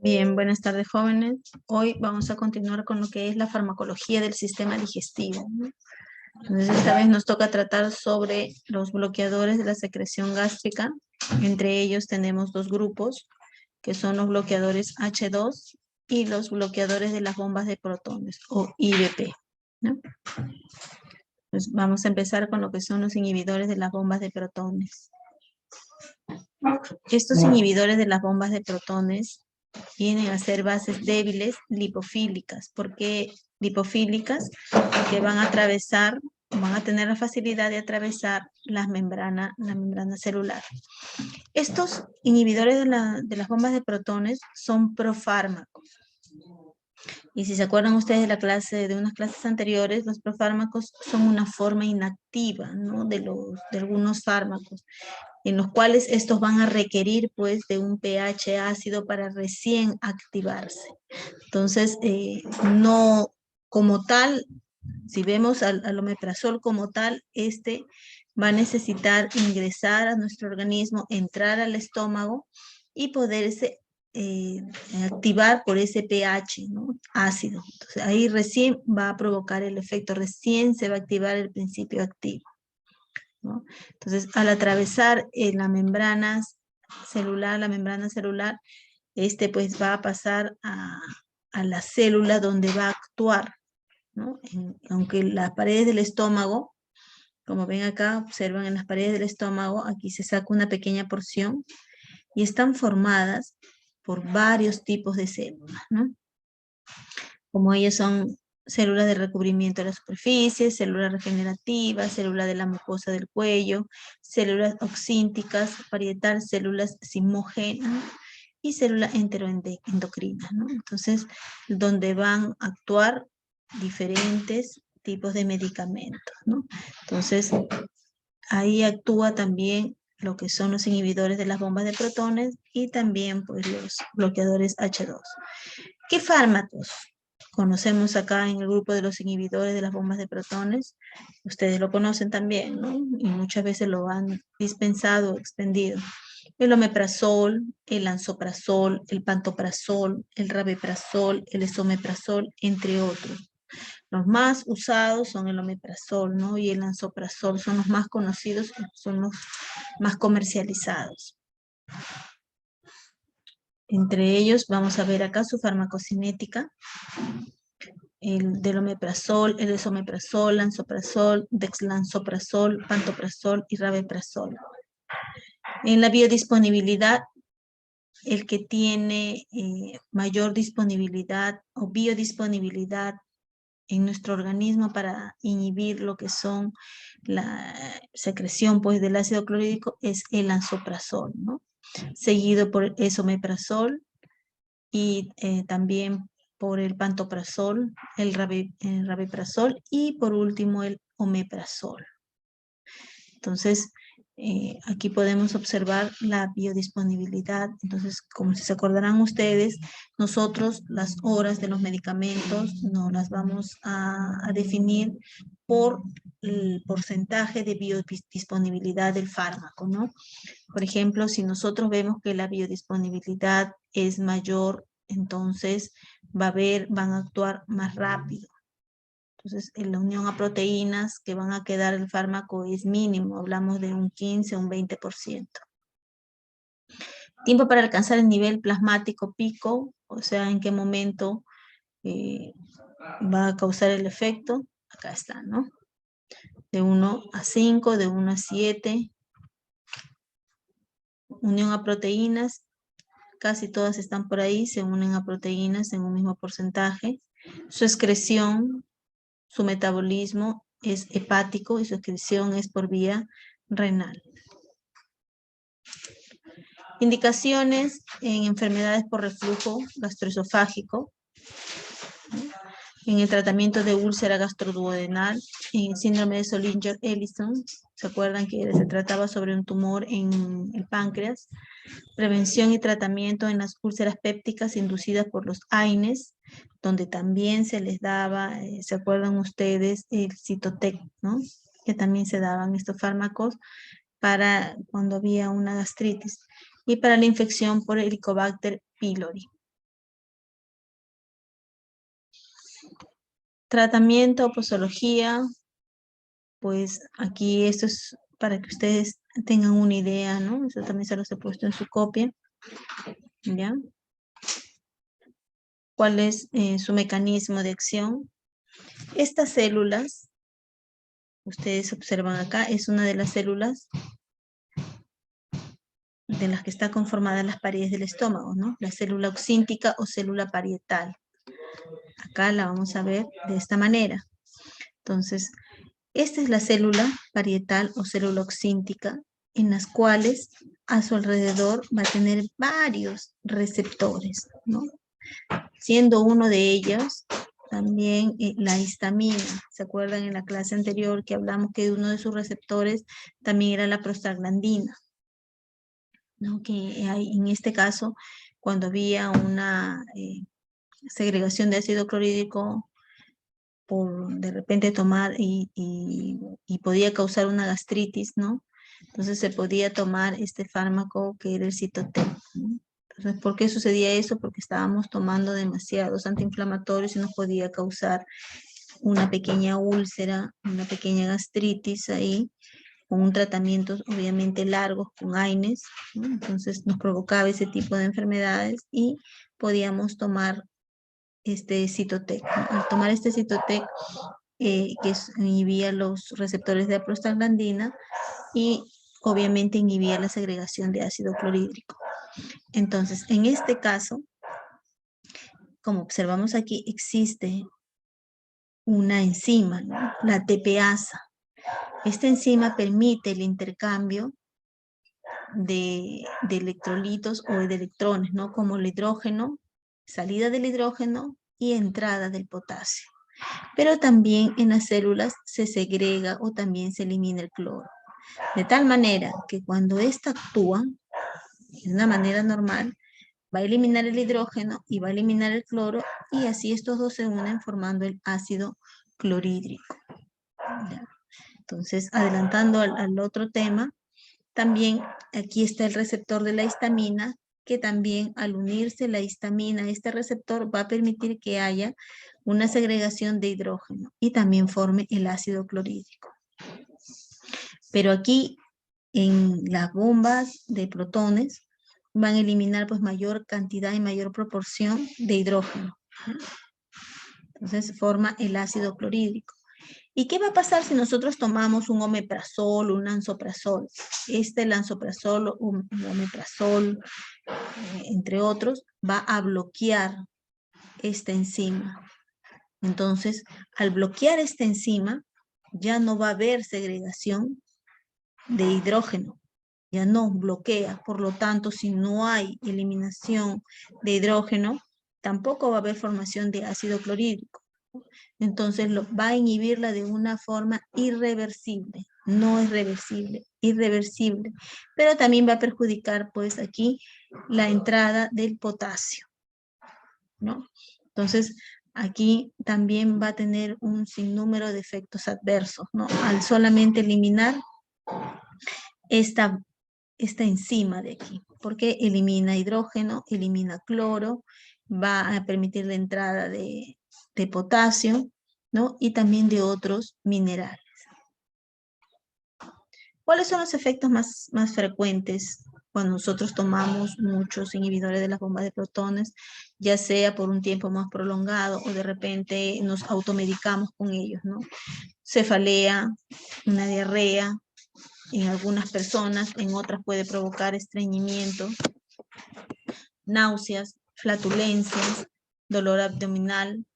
Bien, buenas tardes, jóvenes. Hoy vamos a continuar con lo que es la farmacología del sistema digestivo, ¿no? Entonces, esta vez nos toca tratar sobre los bloqueadores de la secreción gástrica. Entre ellos tenemos dos grupos, que son los bloqueadores H2 y los bloqueadores de las bombas de protones, o IBP, ¿no? Pues vamos a empezar con lo que son los inhibidores de las bombas de protones. Estos inhibidores de las bombas de protones vienen a ser bases débiles lipofílicas. ¿Por qué lipofílicas? Porque van a tener la facilidad de atravesar la membrana celular. Estos inhibidores de las bombas de protones son profármacos. Y si se acuerdan ustedes de unas clases anteriores, los profármacos son una forma inactiva, ¿no?, de algunos fármacos, en los cuales estos van a requerir pues de un pH ácido para recién activarse. Entonces, no como tal, si vemos al omeprazol como tal, este va a necesitar ingresar a nuestro organismo, entrar al estómago y poderse activar por ese pH, ¿no?, ácido. Entonces, ahí recién va a provocar el efecto, recién se va a activar el principio activo, ¿no? Entonces, al atravesar la membrana celular, este pues va a pasar a la célula donde va a actuar, ¿no? Aunque las paredes del estómago, como ven acá, observan en las paredes del estómago, aquí se saca una pequeña porción y están formadas por varios tipos de células, ¿no? Como ellas son células de recubrimiento de la superficie, células regenerativas, células de la mucosa del cuello, células oxínticas, parietal, células simógenas y células enteroendocrinas, ¿no? Entonces, donde van a actuar diferentes tipos de medicamentos, ¿no? Entonces, ahí actúa también lo que son los inhibidores de las bombas de protones y también pues los bloqueadores H2. ¿Qué fármacos conocemos acá en el grupo de los inhibidores de las bombas de protones? Ustedes lo conocen también, ¿no? Y muchas veces lo han dispensado o expendido. El omeprazol, el lansoprazol, el pantoprazol, el rabeprazol, el esomeprazol, entre otros. Los más usados son el omeprazol, ¿no?, y el lansoprazol, son los más conocidos, son los más comercializados. Entre ellos vamos a ver acá su farmacocinética, el del omeprazol, el esomeprazol, lansoprazol, dexlansoprazol, pantoprazol y rabeprazol. En la biodisponibilidad, el que tiene mayor disponibilidad o biodisponibilidad en nuestro organismo para inhibir lo que son la secreción pues del ácido clorhídrico es el lansoprazol, ¿no?, seguido por el esomeprazol y también por el pantoprazol, el rabeprazol y por último el omeprazol. Entonces, aquí podemos observar la biodisponibilidad. Entonces, como si se acordarán ustedes, nosotros las horas de los medicamentos no las vamos a definir por el porcentaje de biodisponibilidad del fármaco, ¿no? Por ejemplo, si nosotros vemos que la biodisponibilidad es mayor, entonces van a actuar más rápido. Entonces, en la unión a proteínas que van a quedar el fármaco es mínimo, hablamos de un 15 o un 20%. Tiempo para alcanzar el nivel plasmático pico, o sea, en qué momento va a causar el efecto, acá está, ¿no? De 1 a 5, de 1 a 7. Unión a proteínas, casi todas están por ahí, se unen a proteínas en un mismo porcentaje. Su excreción, su metabolismo es hepático y su excreción es por vía renal. Indicaciones en enfermedades por reflujo gastroesofágico, en el tratamiento de úlcera gastroduodenal, en síndrome de Zollinger-Ellison, ¿se acuerdan que se trataba sobre un tumor en el páncreas? Prevención y tratamiento en las úlceras pépticas inducidas por los AINES, donde también se les daba, ¿se acuerdan ustedes? El Cytotec, ¿no?, que también se daban estos fármacos para cuando había una gastritis. Y para la infección por Helicobacter pylori. Tratamiento o posología, pues aquí esto es para que ustedes tengan una idea, ¿no? Eso también se los he puesto en su copia, ¿ya? ¿Cuál es su mecanismo de acción? Estas células, ustedes observan acá, es una de las células de las que está conformada las paredes del estómago, ¿no? La célula oxíntica o célula parietal. Acá la vamos a ver de esta manera. Entonces, esta es la célula parietal o célula oxíntica, en las cuales a su alrededor va a tener varios receptores, ¿no? Siendo uno de ellos también la histamina. ¿Se acuerdan en la clase anterior que hablamos que uno de sus receptores también era la prostaglandina? ¿No? Que hay, en este caso, cuando había una segregación de ácido clorhídrico por de repente tomar y podía causar una gastritis, ¿no? Entonces se podía tomar este fármaco que era el Citotec, ¿no? Entonces, ¿por qué sucedía eso? Porque estábamos tomando demasiados antiinflamatorios y nos podía causar una pequeña úlcera, una pequeña gastritis ahí, con un tratamiento obviamente largo, con AINES, ¿no? Entonces nos provocaba ese tipo de enfermedades y podíamos tomar este Citotec, ¿no? Al tomar este Citotec, inhibía los receptores de la prostaglandina y obviamente inhibía la segregación de ácido clorhídrico. Entonces, en este caso, como observamos aquí, existe una enzima, ¿no? La TPasa. Esta enzima permite el intercambio de electrolitos o de electrones, ¿no? Como el hidrógeno, salida del hidrógeno y entrada del potasio. Pero también en las células se segrega o también se elimina el cloro. De tal manera que cuando ésta actúa de una manera normal, va a eliminar el hidrógeno y va a eliminar el cloro y así estos dos se unen formando el ácido clorhídrico. ¿Ya? Entonces, adelantando al otro tema, también aquí está el receptor de la histamina, que también al unirse la histamina a este receptor va a permitir que haya una segregación de hidrógeno y también forme el ácido clorhídrico. Pero aquí en las bombas de protones van a eliminar pues mayor cantidad y mayor proporción de hidrógeno. Entonces forma el ácido clorhídrico. ¿Y qué va a pasar si nosotros tomamos un omeprazol o un lansoprazol? Este lansoprazol o un omeprazol, entre otros, va a bloquear esta enzima. Entonces, al bloquear esta enzima, ya no va a haber segregación de hidrógeno, ya no bloquea. Por lo tanto, si no hay eliminación de hidrógeno, tampoco va a haber formación de ácido clorhídrico. Entonces va a inhibirla de una forma irreversible, no es reversible, irreversible, pero también va a perjudicar pues aquí la entrada del potasio, ¿no? Entonces aquí también va a tener un sinnúmero de efectos adversos, ¿no? Al solamente eliminar esta enzima de aquí, porque elimina hidrógeno, elimina cloro, va a permitir la entrada de potasio, ¿no? Y también de otros minerales. ¿Cuáles son los efectos más frecuentes cuando nosotros tomamos muchos inhibidores de las bombas de protones, ya sea por un tiempo más prolongado o de repente nos automedicamos con ellos, ¿no? Cefalea, una diarrea, en algunas personas, en otras puede provocar estreñimiento, náuseas, flatulencias, dolor abdominal,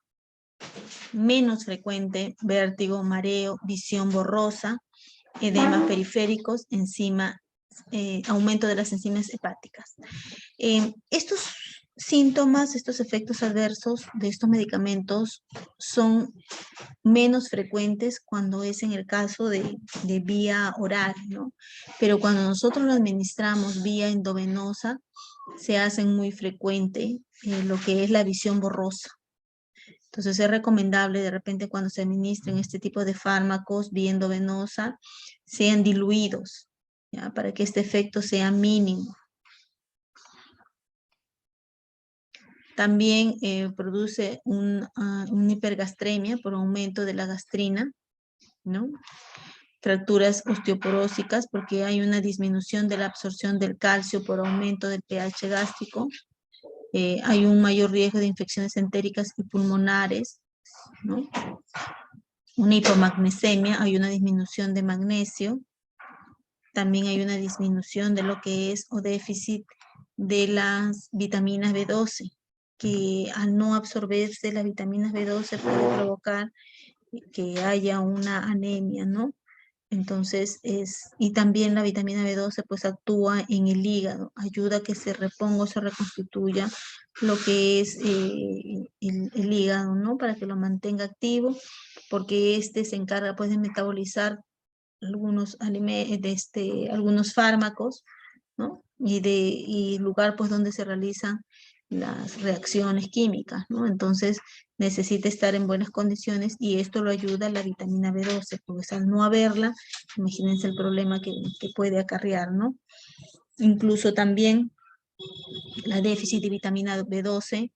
menos frecuente, vértigo, mareo, visión borrosa, edemas periféricos, aumento de las enzimas hepáticas. Estos síntomas, estos efectos adversos de estos medicamentos son menos frecuentes cuando es en el caso de vía oral, ¿no? Pero cuando nosotros lo administramos vía endovenosa, se hacen muy frecuente lo que es la visión borrosa. Entonces es recomendable de repente cuando se administren este tipo de fármacos vía endovenosa, sean diluidos, ¿ya? Para que este efecto sea mínimo. También produce una hipergastremia por aumento de la gastrina, ¿no? Fracturas osteoporósicas porque hay una disminución de la absorción del calcio por aumento del pH gástrico. Hay un mayor riesgo de infecciones entéricas y pulmonares, ¿no? Una hipomagnesemia, hay una disminución de magnesio. También hay una disminución de lo que es o déficit de las vitaminas B12, que al no absorberse las vitaminas B12 puede provocar que haya una anemia, ¿no? Entonces y también la vitamina B12 pues actúa en el hígado, ayuda a que se reponga o se reconstituya lo que es el hígado, ¿no? Para que lo mantenga activo, porque se encarga pues de metabolizar algunos algunos fármacos, ¿no? Y lugar pues donde se realizan las reacciones químicas, ¿no? Entonces necesita estar en buenas condiciones y esto lo ayuda a la vitamina B12, pues al no haberla, imagínense el problema que puede acarrear, ¿no? Incluso también la déficit de vitamina B12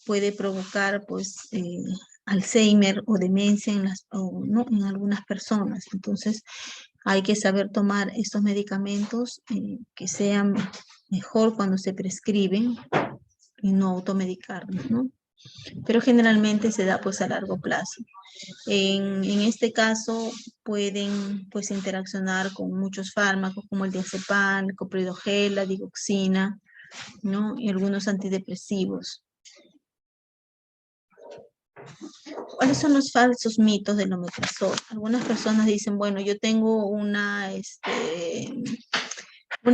puede provocar pues Alzheimer o demencia ¿no? en algunas personas. Entonces hay que saber tomar estos medicamentos que sean mejor cuando se prescriben y no automedicarnos, ¿no? Pero generalmente se da pues a largo plazo. En este caso pueden pues interaccionar con muchos fármacos como el diazepam, el copridogel, la digoxina, ¿no? Y algunos antidepresivos. ¿Cuáles son los falsos mitos del omeprazol? Algunas personas dicen, bueno, yo tengo una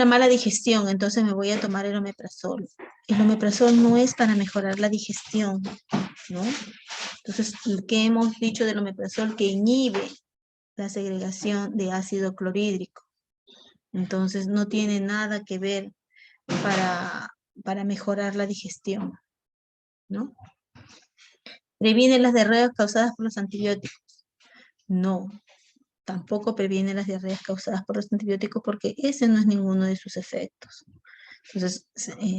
mala digestión, entonces me voy a tomar el omeprazol. El omeprazol no es para mejorar la digestión, ¿no? Entonces, ¿qué hemos dicho del omeprazol? Que inhibe la segregación de ácido clorhídrico. Entonces, no tiene nada que ver para mejorar la digestión, ¿no? ¿Previene las diarreas causadas por los antibióticos? No, tampoco previene las diarreas causadas por los antibióticos porque ese no es ninguno de sus efectos. Entonces,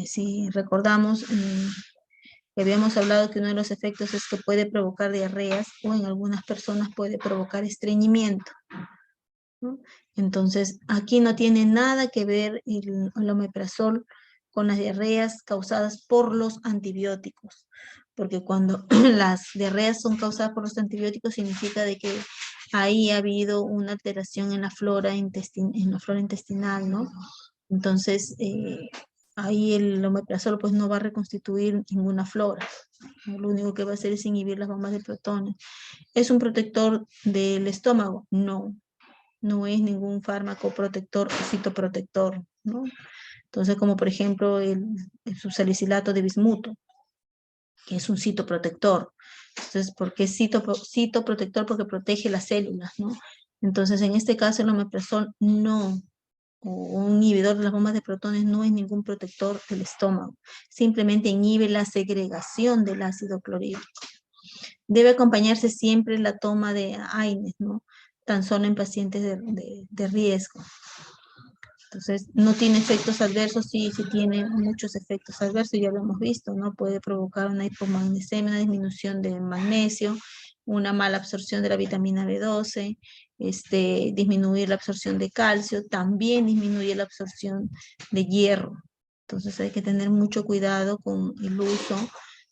si recordamos, habíamos hablado que uno de los efectos es que puede provocar diarreas o en algunas personas puede provocar estreñimiento, ¿no? Entonces, aquí no tiene nada que ver el omeprazol con las diarreas causadas por los antibióticos, porque cuando las diarreas son causadas por los antibióticos significa de que ahí ha habido una alteración en la flora intestinal, ¿no? Entonces, ahí el omeprazol pues no va a reconstituir ninguna flora, ¿no? Lo único que va a hacer es inhibir las bombas de protones. ¿Es un protector del estómago? No, no es ningún fármaco protector o citoprotector, ¿no? Entonces, como por ejemplo el subsalicilato de bismuto, que es un citoprotector. Entonces, ¿por qué citoprotector? Porque protege las células, ¿no? Entonces, en este caso el omeprazol no, o un inhibidor de las bombas de protones no es ningún protector del estómago, simplemente inhibe la segregación del ácido clorhídrico. Debe acompañarse siempre la toma de AINES, ¿no? Tan solo en pacientes de riesgo. Entonces, no tiene efectos adversos, sí tiene muchos efectos adversos, ya lo hemos visto, ¿no? Puede provocar una hipomagnesemia, una disminución de magnesio, una mala absorción de la vitamina B12, disminuir la absorción de calcio, también disminuye la absorción de hierro. Entonces hay que tener mucho cuidado con el uso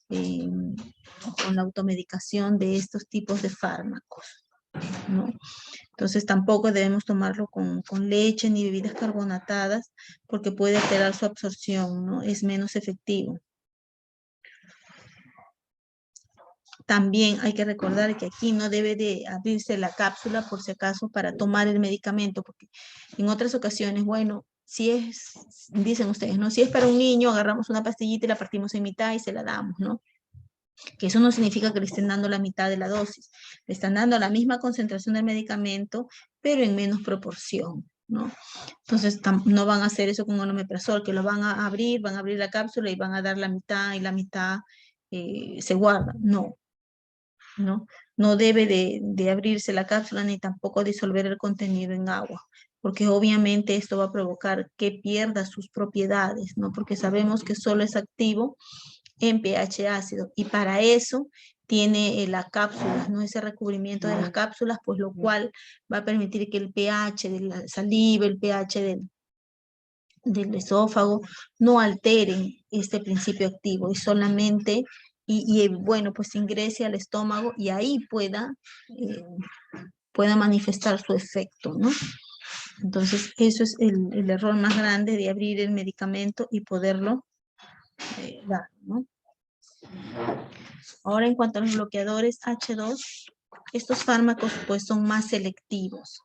con la automedicación de estos tipos de fármacos, ¿no? Entonces tampoco debemos tomarlo con leche ni bebidas carbonatadas porque puede alterar su absorción, ¿no? Es menos efectivo. También hay que recordar que aquí no debe de abrirse la cápsula por si acaso para tomar el medicamento, porque en otras ocasiones, bueno, dicen ustedes, ¿no? Si es para un niño, agarramos una pastillita y la partimos en mitad y se la damos, ¿no? Que eso no significa que le estén dando la mitad de la dosis, le están dando la misma concentración del medicamento, pero en menos proporción, ¿no? Entonces no van a hacer eso con un omeprazol, que lo van a abrir la cápsula y van a dar la mitad y la mitad se guarda, no, ¿no? No debe de abrirse la cápsula ni tampoco disolver el contenido en agua. porque obviamente esto va a provocar que pierda sus propiedades, ¿no? Porque sabemos que solo es activo en pH ácido, y para eso tiene las cápsulas, ¿no? Ese recubrimiento de las cápsulas, pues lo cual va a permitir que el pH de la saliva, el pH del esófago, no alteren este principio activo y solamente, bueno, pues ingrese al estómago y ahí pueda manifestar su efecto, ¿no? Entonces, eso es el error más grande de abrir el medicamento y poderlo dar, ¿no? Ahora, en cuanto a los bloqueadores H2, estos fármacos pues son más selectivos.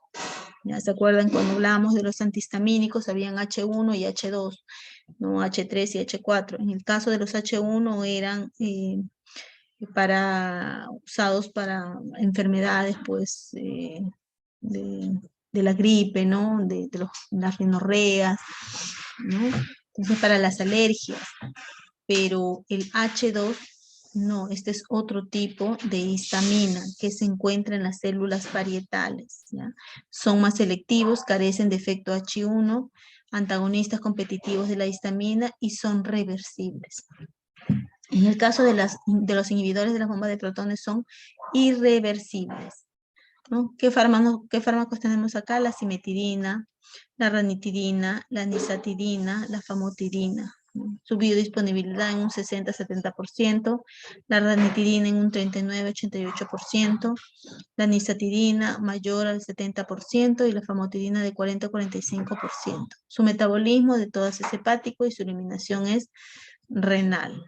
¿Ya se acuerdan cuando hablábamos de los antihistamínicos? Habían H1 y H2, ¿no? H3 y H4. En el caso de los H1 eran usados para enfermedades, pues, de la gripe, ¿no? Las rinorreas, ¿no? Entonces, para las alergias. Pero el H2, no, este es otro tipo de histamina que se encuentra en las células parietales, ¿ya? Son más selectivos, carecen de efecto H1, antagonistas competitivos de la histamina y son reversibles. En el caso de los inhibidores de las bombas de protones son irreversibles, ¿no? ¿Qué fármacos tenemos acá? La cimetidina, la ranitidina, la nisatidina, la famotidina. Su biodisponibilidad en un 60-70%, la ranitidina en un 39-88%, la nisatidina mayor al 70% y la famotidina de 40-45%. Su metabolismo de todas es hepático y su eliminación es renal.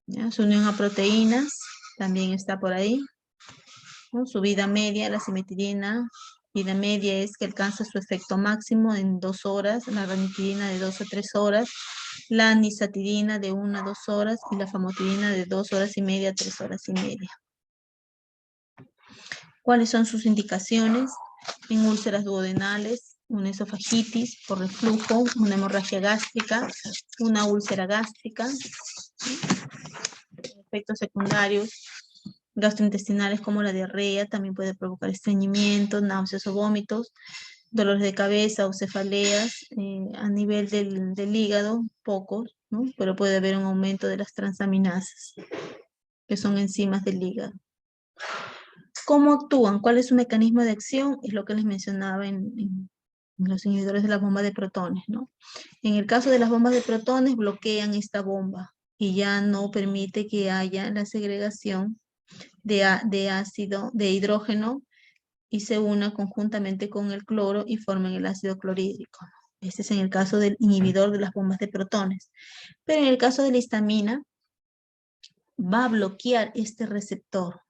¿Ya? Su unión a proteínas también está por ahí, ¿no? Su vida media, la cimetidina, vida media es que alcanza su efecto máximo en 2 horas, la ranitidina de 2 a 3 horas, la nisatidina de 1 a 2 horas y la famotidina de 2 horas y media a 3 horas y media. ¿Cuáles son sus indicaciones? En úlceras duodenales, una esofagitis por reflujo, una hemorragia gástrica, una úlcera gástrica, efectos secundarios gastrointestinales como la diarrea, también puede provocar estreñimiento, náuseas o vómitos, dolores de cabeza o cefaleas, a nivel del hígado, pocos, ¿no? Pero puede haber un aumento de las transaminasas, que son enzimas del hígado. ¿Cómo actúan? ¿Cuál es su mecanismo de acción? Es lo que les mencionaba en los inhibidores de la bomba de protones, ¿no? En el caso de las bombas de protones, bloquean esta bomba y ya no permite que haya la segregación de hidrógeno y se una conjuntamente con el cloro y formen el ácido clorhídrico. Este es en el caso del inhibidor de las bombas de protones. Pero en el caso de la histamina, va a bloquear este receptor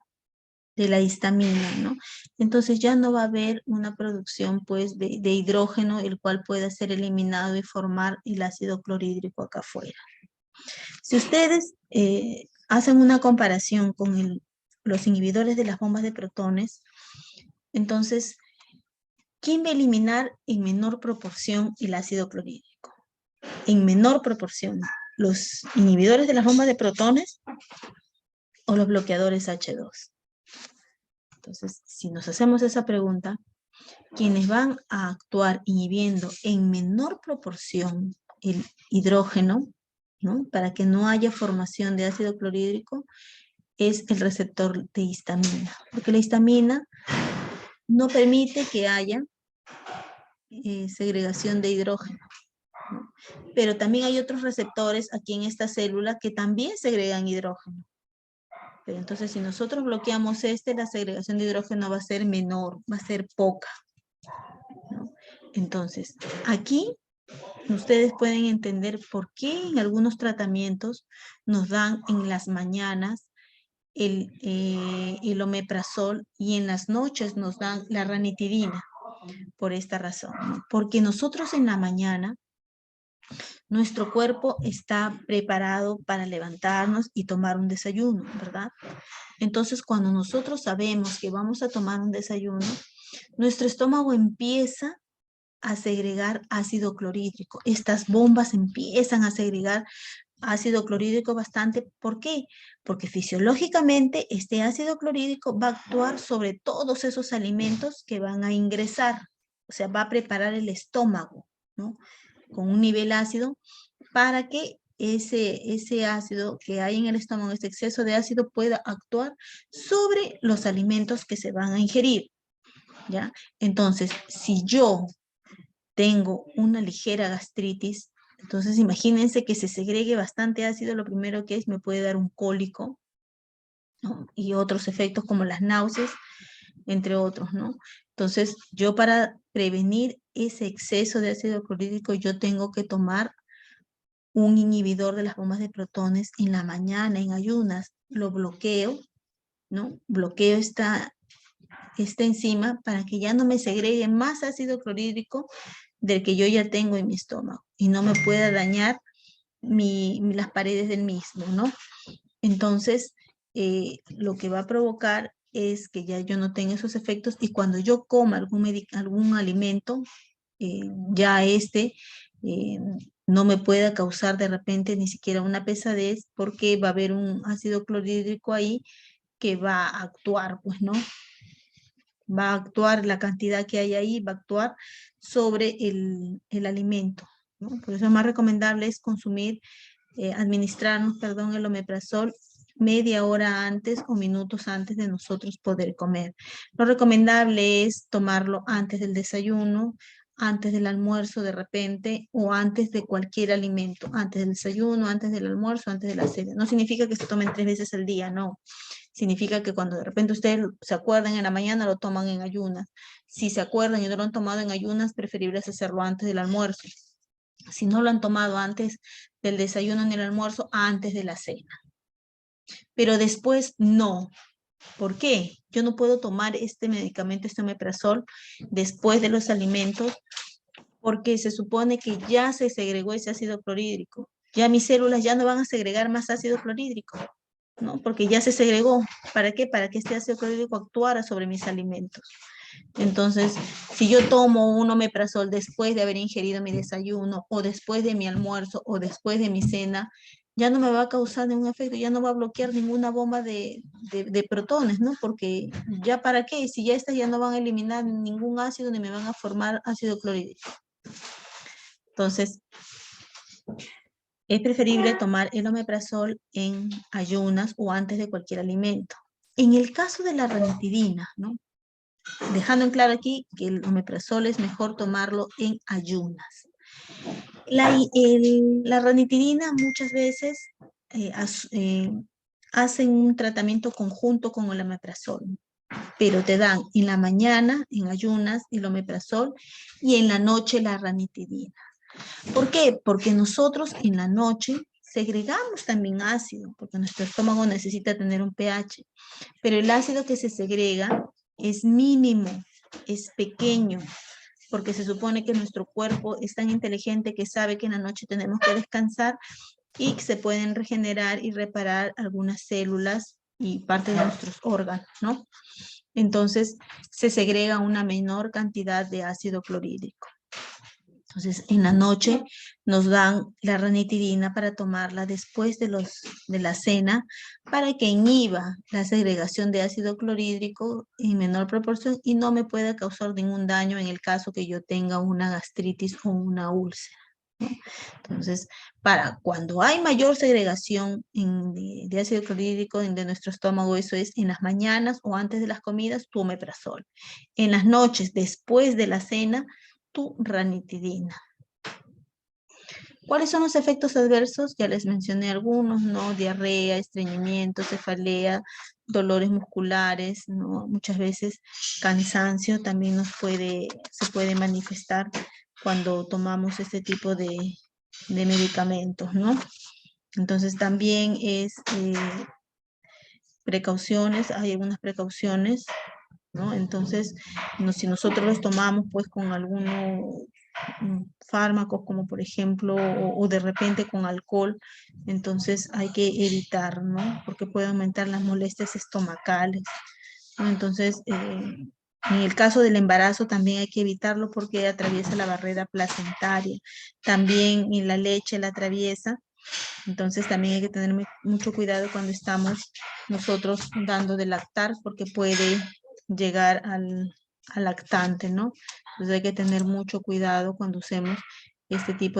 de la histamina, ¿no? Entonces ya no va a haber una producción, pues, de hidrógeno, el cual pueda ser eliminado y formar el ácido clorhídrico acá afuera. Si ustedes hacen una comparación con los inhibidores de las bombas de protones, entonces, ¿quién va a eliminar en menor proporción el ácido clorhídrico? En menor proporción, ¿los inhibidores de las bombas de protones o los bloqueadores H2? Entonces, si nos hacemos esa pregunta, quienes van a actuar inhibiendo en menor proporción el hidrógeno, ¿no? Para que no haya formación de ácido clorhídrico, es el receptor de histamina, porque la histamina no permite que haya segregación de hidrógeno, ¿no? Pero también hay otros receptores aquí en esta célula que también segregan hidrógeno. Pero entonces, si nosotros bloqueamos la segregación de hidrógeno va a ser menor, va a ser poca, ¿no? Entonces, aquí ustedes pueden entender por qué en algunos tratamientos nos dan en las mañanas el omeprazol y en las noches nos dan la ranitidina, por esta razón, ¿no? Porque nosotros en la mañana, nuestro cuerpo está preparado para levantarnos y tomar un desayuno, ¿verdad? Entonces, cuando nosotros sabemos que vamos a tomar un desayuno, nuestro estómago empieza a segregar ácido clorhídrico. Estas bombas empiezan a segregar ácido clorhídrico bastante. ¿Por qué? Porque fisiológicamente este ácido clorhídrico va a actuar sobre todos esos alimentos que van a ingresar, o sea, va a preparar el estómago, ¿no? Con un nivel ácido para que ese ácido que hay en el estómago, ese exceso de ácido, pueda actuar sobre los alimentos que se van a ingerir, ¿ya? Entonces, si yo tengo una ligera gastritis, entonces imagínense que se segregue bastante ácido, lo primero que es, me puede dar un cólico, ¿no? Y otros efectos como las náuseas, entre otros, ¿no? Entonces, yo para prevenir ese exceso de ácido clorhídrico, yo tengo que tomar un inhibidor de las bombas de protones en la mañana, en ayunas, lo bloqueo, ¿no? Bloqueo esta enzima para que ya no me segregue más ácido clorhídrico del que yo ya tengo en mi estómago y no me pueda dañar las paredes del mismo, ¿no? Entonces, lo que va a provocar es que ya yo no tenga esos efectos y cuando yo coma algún alimento, ya eh, no me pueda causar de repente ni siquiera una pesadez porque va a haber un ácido clorhídrico ahí que va a actuar, pues, ¿no? Va a actuar, la cantidad que hay ahí va a actuar sobre el alimento, ¿no? Por eso es más recomendable es consumir, administrarnos, perdón, el omeprazol media hora antes o minutos antes de nosotros poder comer. Lo recomendable es tomarlo antes del desayuno, antes del almuerzo de repente o antes de cualquier alimento, antes del desayuno, antes del almuerzo, antes de la cena. No significa que se tomen 3 veces al día, no. Significa que cuando de repente ustedes se acuerdan en la mañana, lo toman en ayunas. Si se acuerdan y no lo han tomado en ayunas, preferible es hacerlo antes del almuerzo. Si no lo han tomado antes del desayuno ni el almuerzo, antes de la cena. Pero después no. ¿Por qué? Yo no puedo tomar este medicamento, este omeprazol, después de los alimentos, porque se supone que ya se segregó ese ácido clorhídrico. Ya mis células ya no van a segregar más ácido clorhídrico, ¿no? Porque ya se segregó. ¿Para qué? Para que este ácido clorhídrico actuara sobre mis alimentos. Entonces, si yo tomo un omeprazol después de haber ingerido mi desayuno o después de mi almuerzo o después de mi cena, ya no me va a causar ningún efecto, ya no va a bloquear ninguna bomba de protones, ¿no? Porque ya para qué, si ya estas ya no van a eliminar ningún ácido ni me van a formar ácido clorhídrico. Entonces, es preferible tomar el omeprazol en ayunas o antes de cualquier alimento. En el caso de la ranitidina, ¿no? Dejando en claro aquí que el omeprazol es mejor tomarlo en ayunas. La ranitidina muchas veces hacen un tratamiento conjunto con el omeprazol, pero te dan en la mañana, en ayunas, el omeprazol y en la noche la ranitidina. ¿Por qué? Porque nosotros en la noche segregamos también ácido, porque nuestro estómago necesita tener un pH, pero el ácido que se segrega es mínimo, es pequeño, porque se supone que nuestro cuerpo es tan inteligente que sabe que en la noche tenemos que descansar y que se pueden regenerar y reparar algunas células y parte de nuestros órganos, ¿no? Entonces, se segrega una menor cantidad de ácido clorhídrico. Entonces, en la noche nos dan la ranitidina para tomarla después de la cena para que inhiba la segregación de ácido clorhídrico en menor proporción y no me pueda causar ningún daño en el caso que yo tenga una gastritis o una úlcera, ¿no? Entonces, para cuando hay mayor segregación de ácido clorhídrico de nuestro estómago, eso es en las mañanas o antes de las comidas, tu omeprazol. En las noches, después de la cena, tu ranitidina. ¿Cuáles son los efectos adversos? Ya les mencioné algunos, ¿no? Diarrea, estreñimiento, cefalea, dolores musculares, ¿no? Muchas veces cansancio también se puede manifestar cuando tomamos este tipo de medicamentos, ¿no? Entonces también es precauciones, hay algunas precauciones, ¿no? Entonces, si nosotros los tomamos pues con algunos fármacos como por ejemplo o de repente con alcohol, entonces hay que evitar, ¿no? Porque puede aumentar las molestias estomacales, ¿no? Entonces, en el caso del embarazo también hay que evitarlo porque atraviesa la barrera placentaria. También en la leche la atraviesa. Entonces también hay que tener mucho cuidado cuando estamos nosotros dando de lactar porque puede llegar al lactante, ¿no? Entonces hay que tener mucho cuidado cuando usemos este tipo